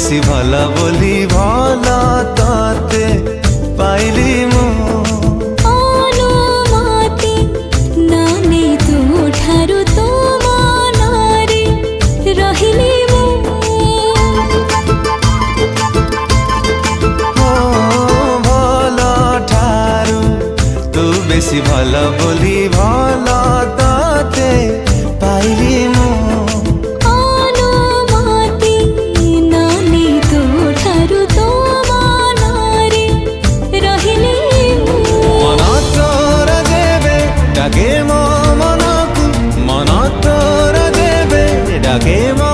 বেশি ভালা বলি ভালা তাতে পাইলি মু অনুমতি নানে ତୁ ଠାରୁ ତୋ ମନରେ ରହିଲି ମୁଁ ভালা ঠারু তু বেশি ভালা বলি ভালা তাতে পাইলি মু অনুমতি নানে ତୁ ଠାରୁ ତୋ ମନରେ ରହିଲି ମୁଁ মন তোর দেবে ডাকে মো মনকু মন তোর দেবে ডাকে মো